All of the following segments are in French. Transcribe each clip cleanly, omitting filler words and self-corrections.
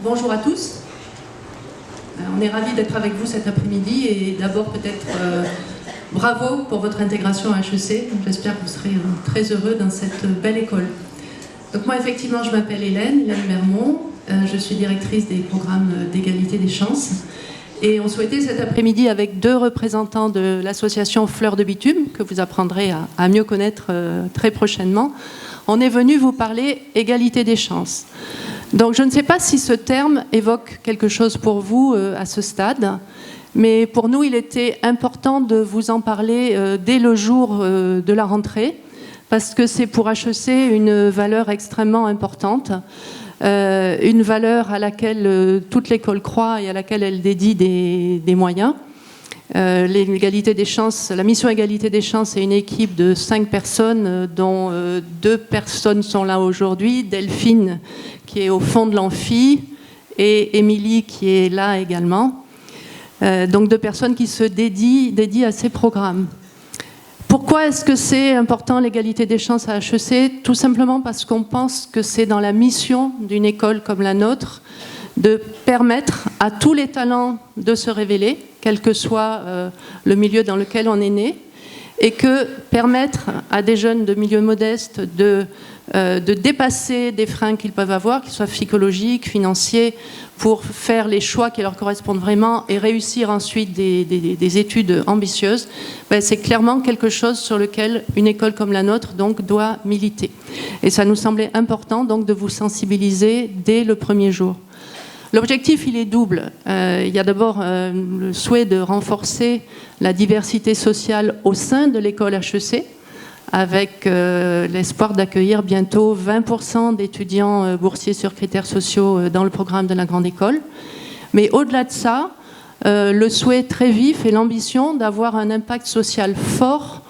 Bonjour à tous. On est ravis d'être avec vous cet après-midi et d'abord peut-être bravo pour votre intégration à HEC. J'espère que vous serez très heureux dans cette belle école. Donc moi effectivement je m'appelle Hélène Mermont, je suis directrice des programmes d'égalité des chances et on souhaitait cet après-midi avec deux représentants de l'association Fleurs de Bitume que vous apprendrez à mieux connaître très prochainement. On est venu vous parler égalité des chances. Donc je ne sais pas si ce terme évoque quelque chose pour vous à ce stade, mais pour nous il était important de vous en parler dès le jour de la rentrée, parce que c'est pour HEC une valeur extrêmement importante, une valeur à laquelle toute l'école croit et à laquelle elle dédie des moyens. L'égalité des chances, la mission égalité des chances est une équipe de 5 personnes dont 2 personnes sont là aujourd'hui, Delphine qui est au fond de l'amphi et Émilie qui est là également. Donc 2 personnes qui se dédient à ces programmes. Pourquoi est-ce que c'est important l'égalité des chances à HEC? Tout simplement parce qu'on pense que c'est dans la mission d'une école comme la nôtre de permettre à tous les talents de se révéler, quel que soit le milieu dans lequel on est né, et que permettre à des jeunes de milieux modestes de dépasser des freins qu'ils peuvent avoir, qu'ils soient psychologiques, financiers, pour faire les choix qui leur correspondent vraiment et réussir ensuite des études ambitieuses, c'est clairement quelque chose sur lequel une école comme la nôtre donc, doit militer. Et ça nous semblait important donc, de vous sensibiliser dès le premier jour. L'objectif, il est double. Il y a d'abord le souhait de renforcer la diversité sociale au sein de l'école HEC, avec l'espoir d'accueillir bientôt 20% d'étudiants boursiers sur critères sociaux dans le programme de la grande école. Mais au-delà de ça, le souhait très vif et l'ambition d'avoir un impact social fort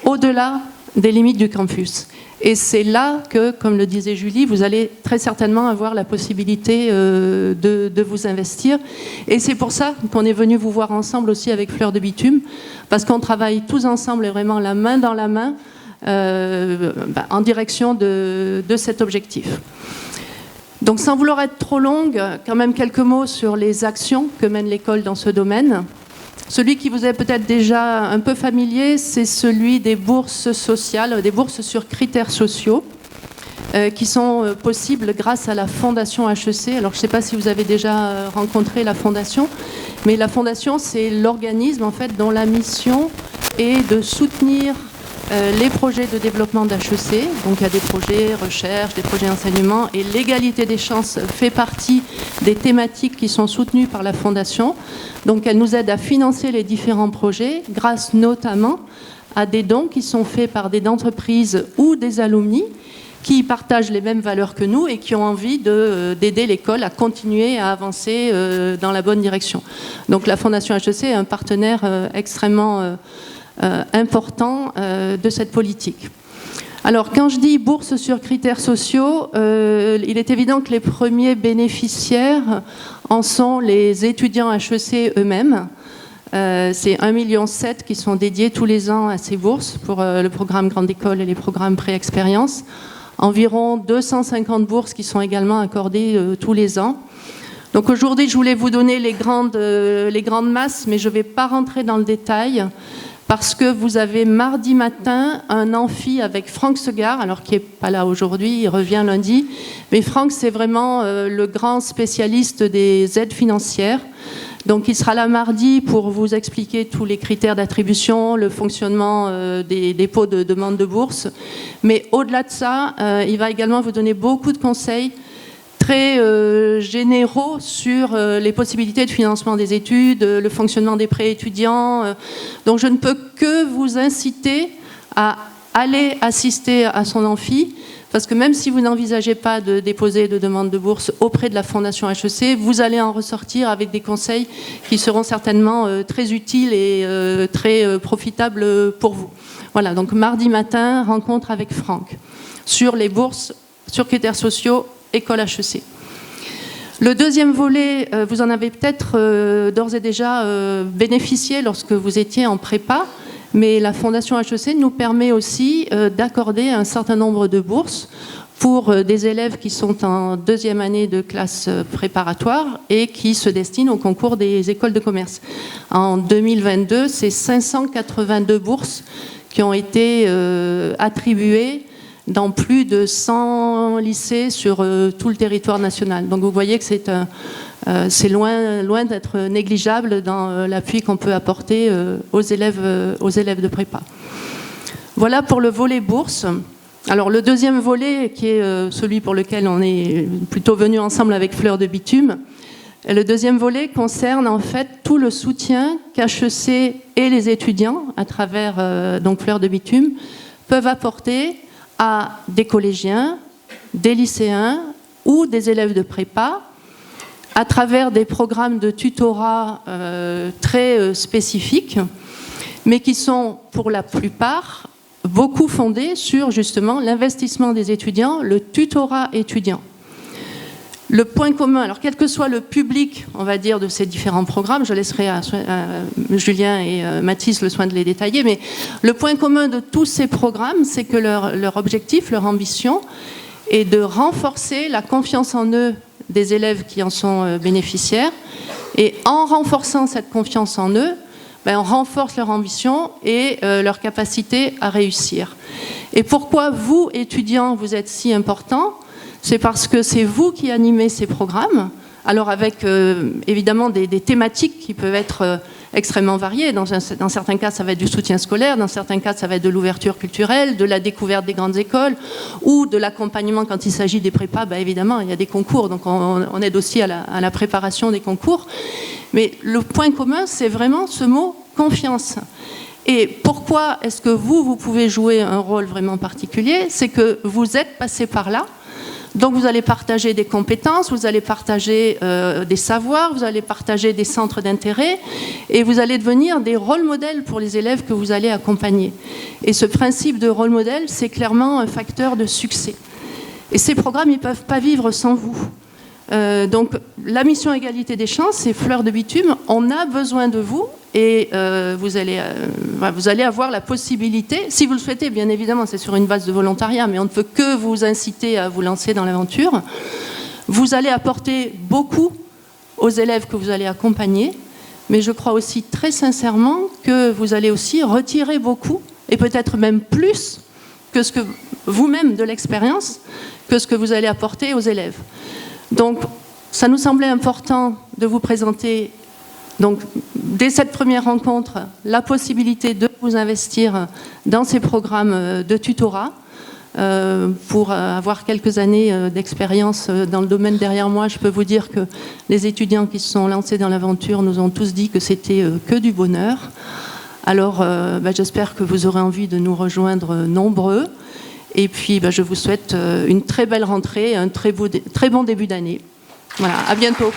au-delà des limites du campus. Et c'est là que, comme le disait Julie, vous allez très certainement avoir la possibilité de vous investir. Et c'est pour ça qu'on est venu vous voir ensemble aussi avec Fleurs de Bitume, parce qu'on travaille tous ensemble et vraiment la main dans la main en direction de cet objectif. Donc sans vouloir être trop longue, quand même quelques mots sur les actions que mène l'école dans ce domaine. Celui qui vous est peut-être déjà un peu familier, c'est celui des bourses sociales, des bourses sur critères sociaux, qui sont possibles grâce à la Fondation HEC. Alors je ne sais pas si vous avez déjà rencontré la Fondation, mais la Fondation, c'est l'organisme en fait, dont la mission est de soutenir les projets de développement d'HEC. Donc il y a des projets recherche, des projets enseignement, et l'égalité des chances fait partie des thématiques qui sont soutenues par la Fondation. Donc elle nous aide à financer les différents projets grâce notamment à des dons qui sont faits par des entreprises ou des alumni qui partagent les mêmes valeurs que nous et qui ont envie d'aider l'école à continuer à avancer dans la bonne direction. Donc la Fondation HEC est un partenaire extrêmement important de cette politique. Alors, quand je dis bourse sur critères sociaux, il est évident que les premiers bénéficiaires en sont les étudiants HEC eux-mêmes. C'est 1,7 million qui sont dédiés tous les ans à ces bourses pour le programme Grande École et les programmes pré-expérience. Environ 250 bourses qui sont également accordées tous les ans. Donc aujourd'hui, je voulais vous donner les grandes masses, mais je ne vais pas rentrer dans le détail. Parce que vous avez mardi matin un amphi avec Franck Segard, alors qui n'est pas là aujourd'hui, il revient lundi. Mais Franck, c'est vraiment le grand spécialiste des aides financières. Donc il sera là mardi pour vous expliquer tous les critères d'attribution, le fonctionnement des dépôts de demande de bourse. Mais au-delà de ça, il va également vous donner beaucoup de conseils très généraux sur les possibilités de financement des études, le fonctionnement des prêts étudiants. Donc je ne peux que vous inciter à aller assister à son amphi, parce que même si vous n'envisagez pas de déposer de demande de bourse auprès de la Fondation HEC, vous allez en ressortir avec des conseils qui seront certainement très utiles et très profitables pour vous. Voilà, donc mardi matin, rencontre avec Franck sur les bourses sur critères sociaux École HEC. Le deuxième volet, vous en avez peut-être d'ores et déjà bénéficié lorsque vous étiez en prépa, mais la Fondation HEC nous permet aussi d'accorder un certain nombre de bourses pour des élèves qui sont en deuxième année de classe préparatoire et qui se destinent au concours des écoles de commerce. En 2022, c'est 582 bourses qui ont été attribuées dans plus de 100 lycées sur tout le territoire national. Donc vous voyez que c'est loin d'être négligeable dans l'appui qu'on peut apporter aux élèves de prépa. Voilà pour le volet bourse. Alors le deuxième volet, qui est celui pour lequel on est plutôt venu ensemble avec Fleur de Bitume, le deuxième volet concerne en fait tout le soutien qu'HEC et les étudiants, à travers donc Fleur de Bitume, peuvent apporter à des collégiens, des lycéens ou des élèves de prépa, à travers des programmes de tutorat très spécifiques, mais qui sont pour la plupart beaucoup fondés sur justement l'investissement des étudiants, le tutorat étudiant. Le point commun, alors quel que soit le public, on va dire, de ces différents programmes, je laisserai à Julien et Mathis le soin de les détailler, mais le point commun de tous ces programmes, c'est que leur objectif, leur ambition, est de renforcer la confiance en eux des élèves qui en sont bénéficiaires, et en renforçant cette confiance en eux, on renforce leur ambition et leur capacité à réussir. Et pourquoi vous, étudiants, vous êtes si importants ? C'est parce que c'est vous qui animez ces programmes, alors avec évidemment des thématiques qui peuvent être extrêmement variées. Dans certains cas, ça va être du soutien scolaire, dans certains cas, ça va être de l'ouverture culturelle, de la découverte des grandes écoles, ou de l'accompagnement quand il s'agit des prépas. Évidemment, il y a des concours, donc on aide aussi à la préparation des concours. Mais le point commun, c'est vraiment ce mot « confiance ». Et pourquoi est-ce que vous pouvez jouer un rôle vraiment particulier ? C'est que vous êtes passé par là, donc vous allez partager des compétences, vous allez partager des savoirs, vous allez partager des centres d'intérêt, et vous allez devenir des rôles modèles pour les élèves que vous allez accompagner. Et ce principe de rôle modèle, c'est clairement un facteur de succès. Et ces programmes, ils ne peuvent pas vivre sans vous. Donc la mission égalité des chances, c'est Fleur de Bitume, on a besoin de vous et vous allez avoir la possibilité, si vous le souhaitez, bien évidemment, c'est sur une base de volontariat, mais on ne peut que vous inciter à vous lancer dans l'aventure. Vous allez apporter beaucoup aux élèves que vous allez accompagner, mais je crois aussi très sincèrement que vous allez aussi retirer beaucoup, et peut-être même plus que ce que vous-même de l'expérience, que ce que vous allez apporter aux élèves. Donc, ça nous semblait important de vous présenter, donc, dès cette première rencontre, la possibilité de vous investir dans ces programmes de tutorat. Pour avoir quelques années d'expérience dans le domaine derrière moi, je peux vous dire que les étudiants qui se sont lancés dans l'aventure nous ont tous dit que c'était que du bonheur. Alors, j'espère que vous aurez envie de nous rejoindre nombreux. Et puis, je vous souhaite une très belle rentrée, un très bon début d'année. Voilà, à bientôt.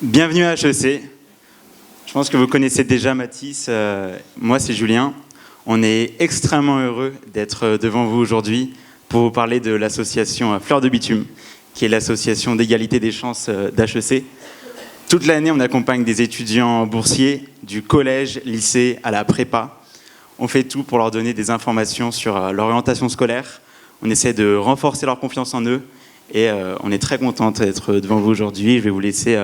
Bienvenue à HEC. Je pense que vous connaissez déjà Mathis. Moi, c'est Julien. On est extrêmement heureux d'être devant vous aujourd'hui pour vous parler de l'association Fleur de Bitume, qui est l'association d'égalité des chances d'HEC. Toute l'année, on accompagne des étudiants boursiers du collège, lycée à la prépa. On fait tout pour leur donner des informations sur l'orientation scolaire. On essaie de renforcer leur confiance en eux. Et on est très contente d'être devant vous aujourd'hui. Je vais vous laisser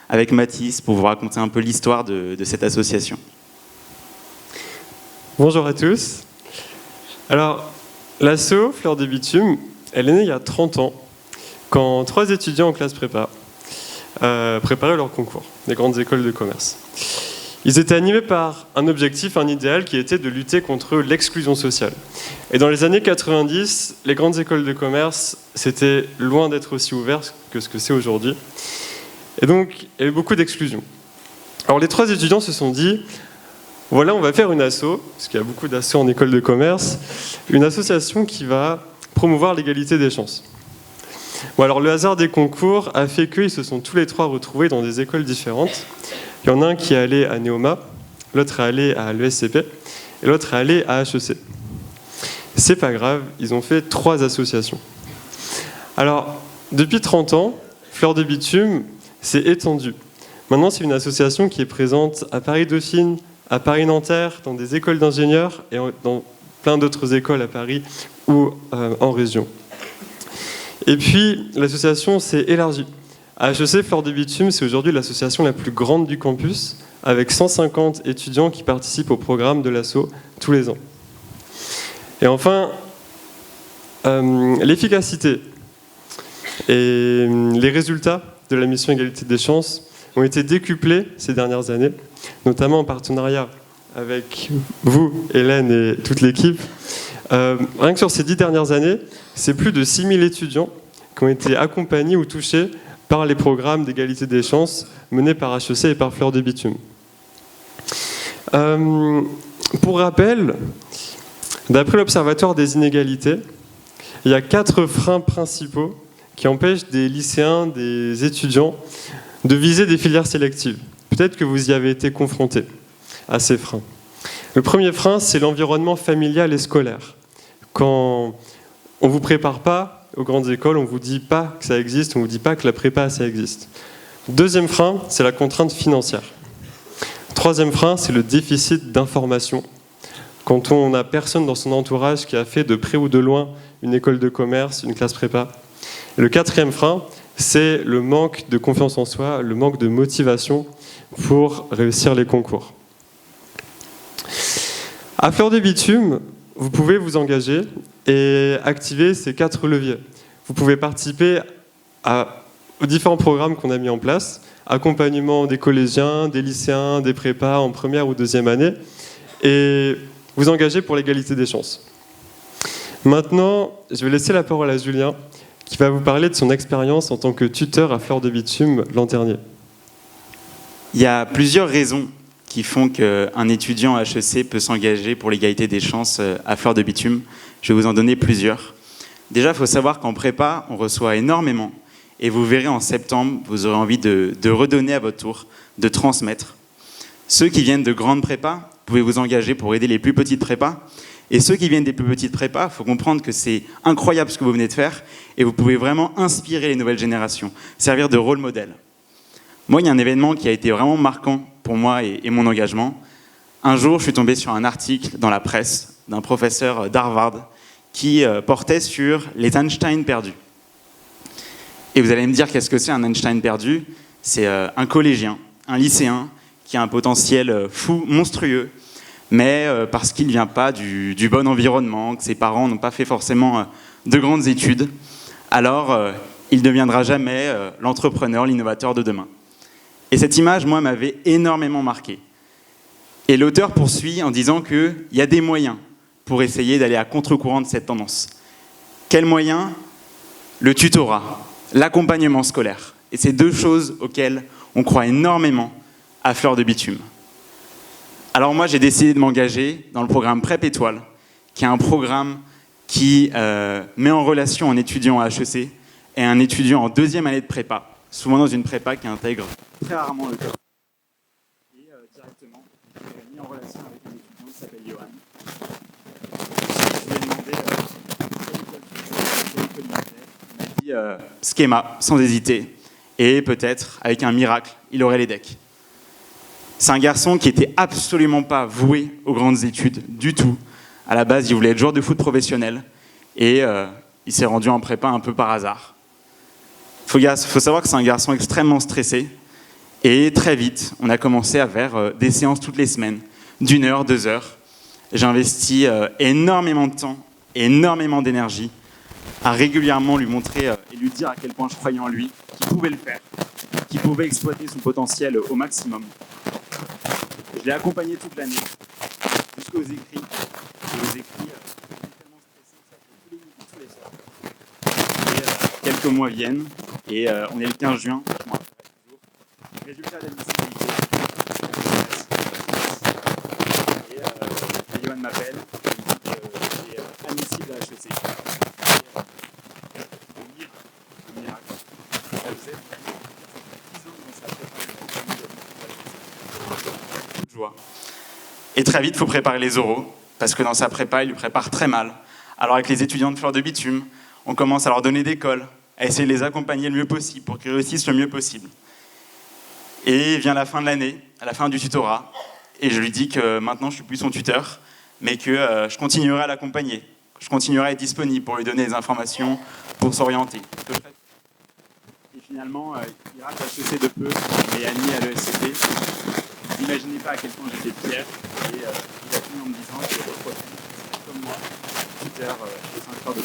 avec Mathis pour vous raconter un peu l'histoire de cette association. Bonjour à tous. Alors, l'asso Fleur de Bitume, elle est née il y a 30 ans, quand 3 étudiants en classe prépa préparaient leur concours des grandes écoles de commerce. Ils étaient animés par un objectif, un idéal qui était de lutter contre l'exclusion sociale. Et dans les années 90, les grandes écoles de commerce, c'était loin d'être aussi ouvert que ce que c'est aujourd'hui. Et donc, il y avait beaucoup d'exclusion. Alors les 3 étudiants se sont dit, voilà, on va faire une asso, parce qu'il y a beaucoup d'assos en école de commerce, une association qui va promouvoir l'égalité des chances. Bon, alors le hasard des concours a fait qu'ils se sont tous les 3 retrouvés dans des écoles différentes. Il y en a un qui est allé à Neoma, l'autre est allé à l'ESCP, et l'autre est allé à HEC. C'est pas grave, ils ont fait 3 associations. Alors, depuis 30 ans, Fleur de Bitume s'est étendue Maintenant, c'est une association qui est présente à Paris-Dauphine, à Paris-Nanterre, dans des écoles d'ingénieurs et dans plein d'autres écoles à Paris ou en région. Et puis, l'association s'est élargie. À HEC Fleur de Bitume, c'est aujourd'hui l'association la plus grande du campus, avec 150 étudiants qui participent au programme de l'asso tous les ans. Et enfin, l'efficacité et les résultats de la mission Égalité des chances ont été décuplés ces dernières années, notamment en partenariat avec vous, Hélène, et toute l'équipe. Rien que sur ces 10 dernières années, c'est plus de 6000 étudiants qui ont été accompagnés ou touchés par les programmes d'égalité des chances menés par HEC et par Fleur de Bitume. Pour rappel, d'après l'Observatoire des inégalités, il y a 4 freins principaux qui empêchent des lycéens, des étudiants, de viser des filières sélectives. Peut-être que vous y avez été confrontés à ces freins. Le premier frein, c'est l'environnement familial et scolaire. Quand on ne vous prépare pas aux grandes écoles, on ne vous dit pas que ça existe, on ne vous dit pas que la prépa, ça existe. Deuxième frein, c'est la contrainte financière. Troisième frein, c'est le déficit d'information. Quand on n'a personne dans son entourage qui a fait de près ou de loin une école de commerce, une classe prépa. Le quatrième frein, c'est le manque de confiance en soi, le manque de motivation pour réussir les concours. À Fleur de Bitume, vous pouvez vous engager et activer ces 4 leviers. Vous pouvez participer aux différents programmes qu'on a mis en place, accompagnement des collégiens, des lycéens, des prépas en première ou deuxième année, et vous engager pour l'égalité des chances. Maintenant, je vais laisser la parole à Julien, qui va vous parler de son expérience en tant que tuteur à Fleur de Bitume l'an dernier. Il y a plusieurs raisons qui font qu'un étudiant à HEC peut s'engager pour l'égalité des chances à Fleur de Bitume. Je vais vous en donner plusieurs. Déjà, il faut savoir qu'en prépa, on reçoit énormément. Et vous verrez en septembre, vous aurez envie de redonner à votre tour, de transmettre. Ceux qui viennent de grandes prépas, vous pouvez vous engager pour aider les plus petites prépas. Et ceux qui viennent des plus petites prépas, il faut comprendre que c'est incroyable ce que vous venez de faire. Et vous pouvez vraiment inspirer les nouvelles générations, servir de rôle modèle. Moi, il y a un événement qui a été vraiment marquant pour moi et mon engagement. Un jour, je suis tombé sur un article dans la presse d'un professeur d'Harvard qui portait sur les Einstein perdus. Et vous allez me dire, qu'est-ce que c'est un Einstein perdu ? C'est un collégien, un lycéen qui a un potentiel fou, monstrueux, mais parce qu'il ne vient pas du bon environnement, que ses parents n'ont pas fait forcément de grandes études, alors il ne deviendra jamais l'entrepreneur, l'innovateur de demain. Et cette image, moi, m'avait énormément marqué. Et l'auteur poursuit en disant qu'il y a des moyens pour essayer d'aller à contre-courant de cette tendance. Quels moyens ? Le tutorat, l'accompagnement scolaire. Et c'est 2 choses auxquelles on croit énormément à Fleur de Bitume. Alors moi, j'ai décidé de m'engager dans le programme PrEP Étoile, qui est un programme qui met en relation un étudiant à HEC et un étudiant en 2e année de prépa, souvent dans une prépa qui intègre très rarement le corps. Et directement, j'ai mis en relation avec un étudiant qui s'appelle Johan. Je lui ai demandé quelle école il m'a dit schéma, sans hésiter. Et peut-être, avec un miracle, il aurait les decks. C'est un garçon qui n'était absolument pas voué aux grandes études, du tout. À la base, il voulait être joueur de foot professionnel. Et il s'est rendu en prépa un peu par hasard. Il faut savoir que c'est un garçon extrêmement stressé. Et très vite, on a commencé à faire des séances toutes les semaines, d'1 heure, 2 heures. J'ai investi énormément de temps, énormément d'énergie, à régulièrement lui montrer et lui dire à quel point je croyais en lui, qu'il pouvait le faire, qu'il pouvait exploiter son potentiel au maximum. Je l'ai accompagné toute l'année, jusqu'aux écrits. Et aux écrits, on est tellement stressé que ça fait tous les midis, tous les soirs. Et quelques mois viennent, et on est le 15 juin, je m'en rappellerai toujours. Résultat d'admissibilité. Et Johan m'appelle, il me dit qu'il est admissible à HEC. Un miracle. Ça faisait 10 ans qu'on s'est préparé. De joie. Et très vite, il faut préparer les oraux, parce que dans sa prépa, il lui prépare très mal. Alors avec les étudiants de Fleur de Bitume, on commence à leur donner des cols, à essayer de les accompagner le mieux possible pour qu'ils réussissent le mieux possible. Et vient la fin de l'année, à la fin du tutorat, et je lui dis que maintenant je suis plus son tuteur, mais que je continuerai à l'accompagner, que je continuerai à être disponible pour lui donner des informations, pour s'orienter. Et finalement, il rate HEC de peu, et admis à l'ESCP. Vous n'imaginez pas à quel point j'étais fier, et il a fini en me disant que le prochain, comme moi, tuteur au 5 heures de